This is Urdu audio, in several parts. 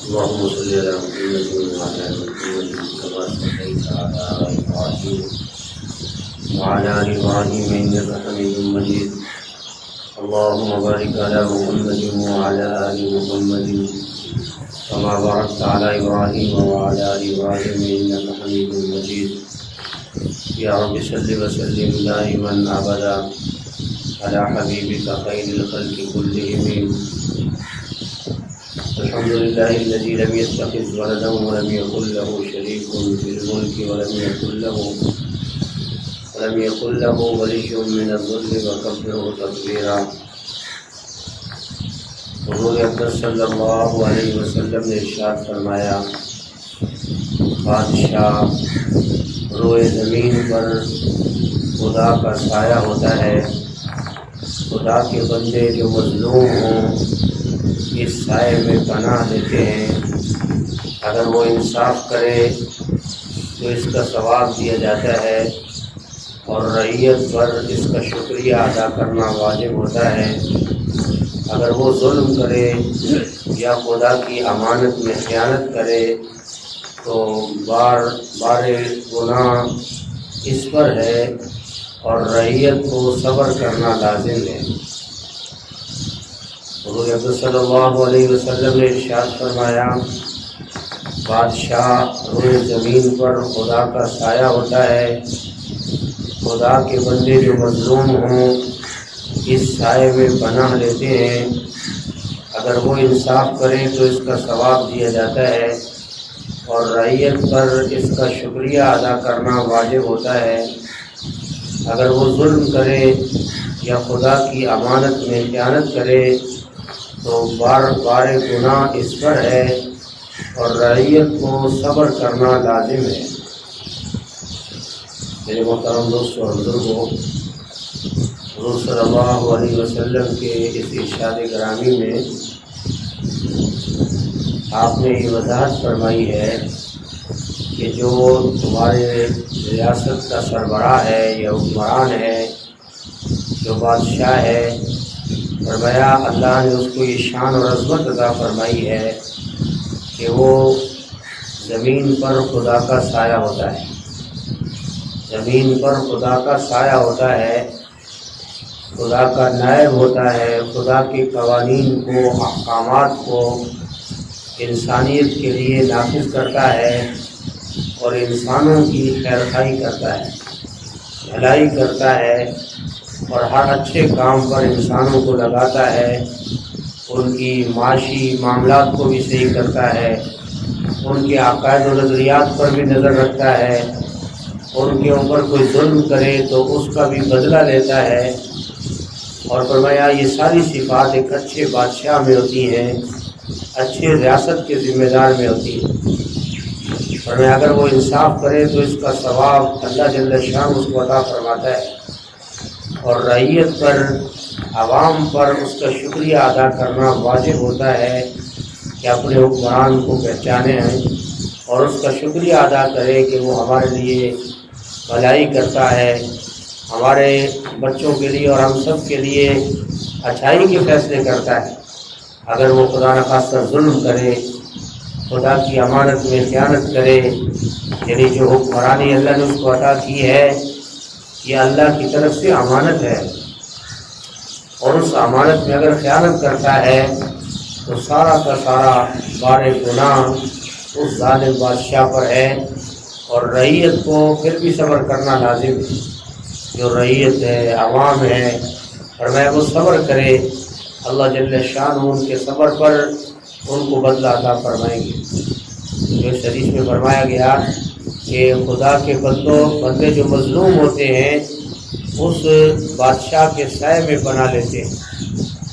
اللهم صل على محمد وعلى آل محمد كما صليت على إبراهيم وعلى آل إبراهيم إنك حميد مجيد. اللهم بارك على محمد وعلى آل محمد كما باركت على إبراهيم وعلى آل إبراهيم إنك حميد مجيد. يا رب صل وسلم دائما أبدا على حبيبك خير الخلق كلهم. الحمد لله الذي لم يتخذ ولدا ولم يكن له شريك في الملك ولم يكن له ولي من الذل وكبره تكبيرا. حضور اقدس صلی اللہ علیہ وسلم نے ارشاد فرمایا، بادشاہ روئے زمین پر خدا کا سایہ ہوتا ہے. خدا کے بندے جو مظلوم ہوں اس سائے میں پناہ لیتے ہیں. اگر وہ انصاف کرے تو اس کا ثواب دیا جاتا ہے اور رعیت پر اس کا شکریہ ادا کرنا واجب ہوتا ہے. اگر وہ ظلم کرے یا خدا کی امانت میں خیانت کرے تو بار گناہ اس پر ہے اور رعیت کو صبر کرنا لازم ہے. حضور اقدس صلی اللہ علیہ وسلم نے ارشاد فرمایا، بادشاہ روئے زمین پر خدا کا سایہ ہوتا ہے. خدا کے بندے جو مظلوم ہوں اس سائے میں پناہ لیتے ہیں. اگر وہ انصاف کرے تو اس کا ثواب دیا جاتا ہے اور رعیت پر اس کا شکریہ ادا کرنا واجب ہوتا ہے. اگر وہ ظلم کرے یا خدا کی امانت میں خیانت کرے تو بار گناہ اس پر ہے اور رعیت کو صبر کرنا لازم ہے. میرے محترم دوستوں اور بزرگوں، حضور صلی اللہ علیہ وسلم کے اس ارشاد گرامی میں آپ نے یہ وضاحت فرمائی ہے کہ جو تمہارے ریاست کا سربراہ ہے یا حکمران ہے، جو بادشاہ ہے، فرمایا اللہ نے اس کو یہ شان اور عظمت عطا فرمائی ہے کہ وہ زمین پر خدا کا سایہ ہوتا ہے. زمین پر خدا کا سایہ ہوتا ہے، خدا کا نائب ہوتا ہے. خدا کے قوانین کو، احکامات کو انسانیت کے لیے نافذ کرتا ہے اور انسانوں کی خیرخواہی کرتا ہے، بھلائی کرتا ہے اور ہر اچھے کام پر انسانوں کو لگاتا ہے. ان کی معاشی معاملات کو بھی صحیح کرتا ہے، ان کے عقائد و نظریات پر بھی نظر رکھتا ہے. ان کے اوپر کوئی ظلم کرے تو اس کا بھی بدلہ لیتا ہے. اور فرمایا یہ ساری صفات ایک اچھے بادشاہ میں ہوتی ہیں، اچھے ریاست کے ذمہ دار میں ہوتی ہیں. فرمایا اگر وہ انصاف کرے تو اس کا ثواب اللہ جل شان اس کو عطا فرماتا ہے اور رعیت پر، عوام پر اس کا شکریہ ادا کرنا واجب ہوتا ہے کہ اپنے حکمران کو پہچانے اور اس کا شکریہ ادا کرے کہ وہ ہمارے لیے بھلائی کرتا ہے، ہمارے بچوں کے لیے اور ہم سب کے لیے اچھائی کے فیصلے کرتا ہے. اگر وہ خدا نخواستہ ظلم کرے، خدا کی امانت میں خیانت کرے، یعنی جو حکمرانی اللہ نے اس کو عطا کی ہے یہ اللہ کی طرف سے امانت ہے اور اس امانت میں اگر خیانت کرتا ہے تو سارا کا سارا بار گناہ اس ظالم بادشاہ پر ہے اور رعیت کو پھر بھی صبر کرنا لازم ہے. جو رعیت ہے، عوام ہے، فرمایا وہ صبر کرے، اللہ جل شان ان کے صبر پر ان کو بدلہ عطا فرمائیں گے. جو اس حدیث میں فرمایا گیا کہ خدا کے بندے جو مظلوم ہوتے ہیں اس بادشاہ کے سائے میں پناہ لیتے ہیں.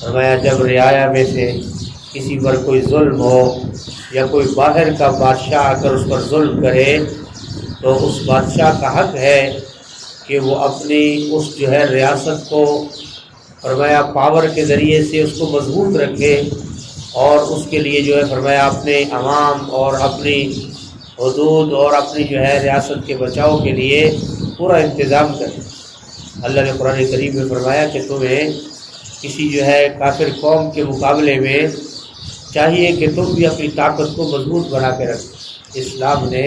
فرمایا جب رعایا میں سے کسی پر کوئی ظلم ہو یا کوئی باہر کا بادشاہ اگر اس پر ظلم کرے تو اس بادشاہ کا حق ہے کہ وہ اپنی اس جو ہے ریاست کو فرمایا پاور کے ذریعے سے اس کو مضبوط رکھے اور اس کے لیے جو ہے فرمایا اپنے عوام اور اپنی حدود اور اپنی جو ہے ریاست کے بچاؤ کے لیے پورا انتظام کرے. اللہ نے قرآن کریم میں فرمایا کہ تمہیں کسی جو ہے کافر قوم کے مقابلے میں چاہیے کہ تم بھی اپنی طاقت کو مضبوط بنا کے رکھو۔ اسلام نے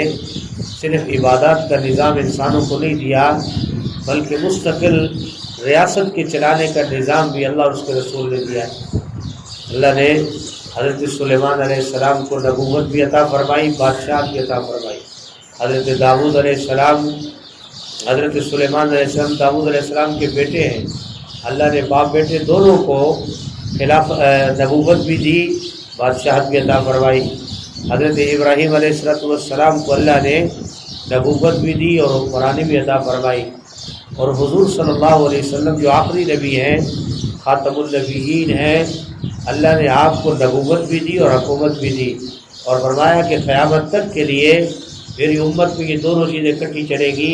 صرف عبادات کا نظام انسانوں کو نہیں دیا، بلکہ مستقل ریاست کے چلانے کا نظام بھی اللہ اور اس کے رسول نے دیا ہے۔ اللہ نے حضرت سلیمان علیہ السلام کو نبوت بھی عطا فرمائی، بادشاہت بھی عطا فرمائی۔ حضرت داؤد علیہ السلام، حضرت سلیمان علیہ السلام داؤد علیہ السلام کے بیٹے ہیں۔ اللہ نے باپ بیٹے دونوں کو نبوت بھی دی، بادشاہت بھی عطا فرمائی۔ حضرت ابراہیم علیہ السلام کو اللہ نے نبوت بھی دی اور حکمرانی بھی عطا فرمائی، اور حضور صلی اللہ علیہ وسلم جو آخری نبی ہیں، خاتم النبیین ہیں، اللہ نے آپ کو نبوت بھی دی اور حکومت بھی دی، اور فرمایا کہ قیامت تک کے لیے میری امت میں یہ دونوں چیزیں اکٹھی چلے گی۔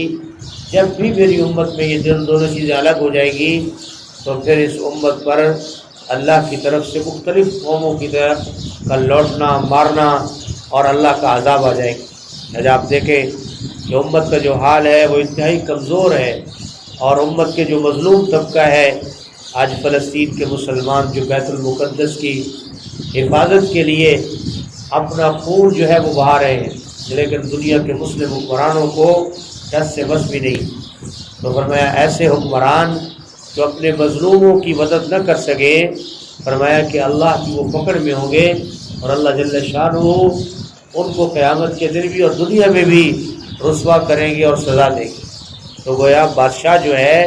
جب بھی میری امت میں یہ دونوں چیزیں الگ ہو جائے گی تو پھر اس امت پر اللہ کی طرف سے مختلف قوموں کی طرف کا لوٹنا، مارنا اور اللہ کا عذاب آ جائے گا۔ آج آپ دیکھیں کہ امت کا جو حال ہے وہ انتہائی کمزور ہے، اور امت کے جو مظلوم طبقہ ہے، آج فلسطین کے مسلمان جو بیت المقدس کی حفاظت کے لیے اپنا خون جو ہے وہ بہا رہے ہیں، لیکن دنیا کے مسلم حکمرانوں کو دس سے بس بھی نہیں۔ تو فرمایا ایسے حکمران جو اپنے مظلوموں کی مدد نہ کر سکے، فرمایا کہ اللہ کی وہ پکڑ میں ہوں گے، اور اللہ جل شانہ ان کو قیامت کے دن بھی اور دنیا میں بھی رسوا کریں گے اور سزا دیں گے۔ تو گویا بادشاہ جو ہے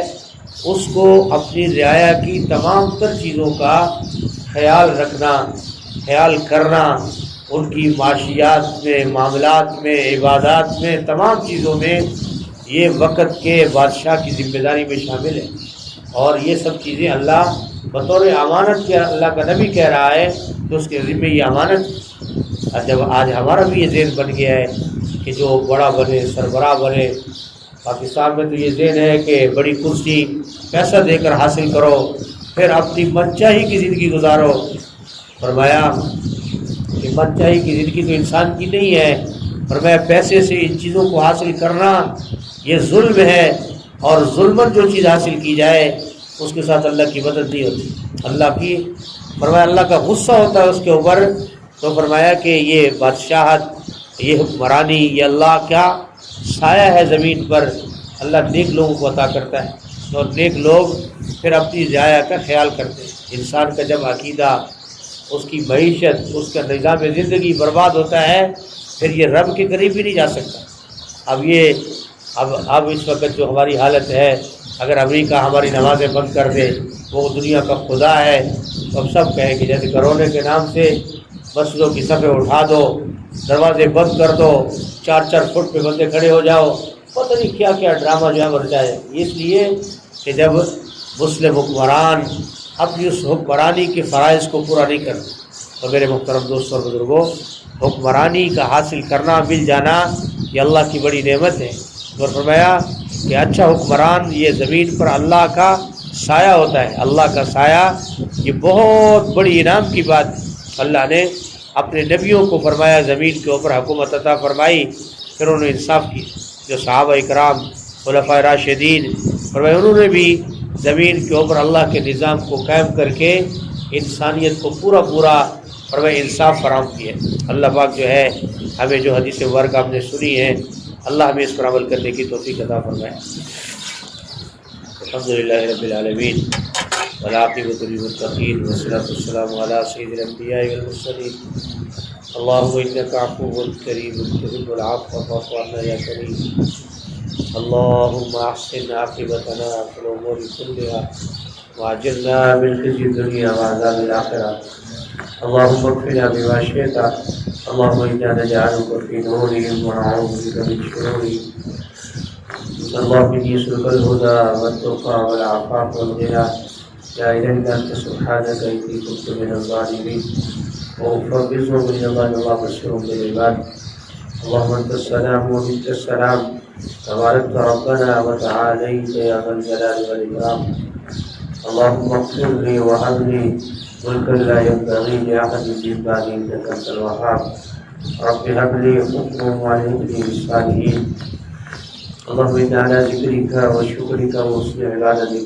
اس کو اپنی رعایا کی تمام تر چیزوں کا خیال رکھنا، خیال کرنا، ان کی معاشیات میں، معاملات میں، عبادات میں، تمام چیزوں میں یہ وقت کے بادشاہ کی ذمہ داری میں شامل ہے، اور یہ سب چیزیں اللہ بطور امانت کے اللہ کا نبی کہہ رہا ہے کہ اس کے ذمہ یہ امانت۔ جب آج ہمارا بھی یہ ذہن بن گیا ہے کہ جو بڑا بنے، سربراہ بنے، پاکستان میں تو یہ ذہن ہے کہ بڑی کرسی پیسہ دے کر حاصل کرو، پھر اپنی منچاہی کی زندگی گزارو۔ فرمایا کہ منچاہی کی زندگی تو انسان کی نہیں ہے، فرمایا پیسے سے ان چیزوں کو حاصل کرنا یہ ظلم ہے، اور ظلمن جو چیز حاصل کی جائے اس کے ساتھ اللہ کی مدد نہیں ہوتی، اللہ کی فرمایا اللہ کا غصہ ہوتا ہے اس کے اوپر۔ تو فرمایا کہ یہ بادشاہت، یہ حکمرانی، یہ اللہ کیا سایہ ہے زمین پر، اللہ نیک لوگوں کو عطا کرتا ہے، اور نیک لوگ پھر اپنی رعایا کا خیال کرتے ہیں۔ انسان کا جب عقیدہ، اس کی معیشت، اس کا نظام زندگی برباد ہوتا ہے، پھر یہ رب کے قریب بھی نہیں جا سکتا۔ اب اس وقت جو ہماری حالت ہے، اگر امریکہ ہماری نمازیں بند کر دے، وہ دنیا کا خدا ہے، تو ہم سب کہیں کہ جیسے کرونے کے نام سے مسجدوں کی صفیں اٹھا دو، دروازے بند کر دو، 4-4 فٹ پہ بندے کھڑے ہو جاؤ، پتہ نہیں کیا کیا ڈرامہ جو ہے بن جائے۔ اس لیے کہ جب مسلم حکمران اپنی اس حکمرانی کے فرائض کو پورا نہیں کرتے، تو میرے محترم دوستوں اور بزرگوں، حکمرانی کا حاصل کرنا، مل جانا، یہ اللہ کی بڑی نعمت ہے۔ اور فرمایا کہ اچھا حکمران یہ زمین پر اللہ کا سایہ ہوتا ہے، اللہ کا سایہ، یہ بہت بڑی انعام کی بات۔ اللہ نے اپنے نبیوں کو فرمایا زمین کے اوپر حکومت عطا فرمائی، پھر انہوں نے انصاف کی، جو صحابہ اکرام، خلفائے راشدین، فرمایا انہوں نے بھی زمین کے اوپر اللہ کے نظام کو قائم کر کے انسانیت کو پورا فرمایا انصاف فراہم کیا۔ اللہ پاک جو ہے ہمیں جو حدیث مبارکہ ہم نے سنی ہے، اللہ ہمیں اس پر عمل کرنے کی توفیق عطا فرمائے۔ الحمدللہ رب العالمین والعاقبۃ للمتقین والصلاۃ والسلام علی سید الانبیاء والمرسلین۔ اللهم انک عفو کریم تحب العفو فاعف عنا یا کریم۔ اللهم احسن عاقبتنا فی الامور كلها واجرنا من خزي الدنيا وعذاب الاخرة۔ اللهم اكفنا بما شئت، اللهم انا نجعلك في نورهم ونعوذ بك من شرورهم۔ اللهم اني اسالك الهدى والتقى والعفاف والغنى، لا اله الا انت سبحانك اني كنت من الظالمين، وافوض من الله بشر بالعباد۔ اللهم انت السلام ومنك السلام، تباركت ربنا وتعاليت يا ذا الجلال والاكرام۔ اللهم اغفر لي وهب لي ملكا لا ينبغي لاحد من بعدي انك انت الوهاب، رب هب لي حكما والحقني بالصالحين۔ اللهم انا على ذكرك وشكرك وحسن عبادتك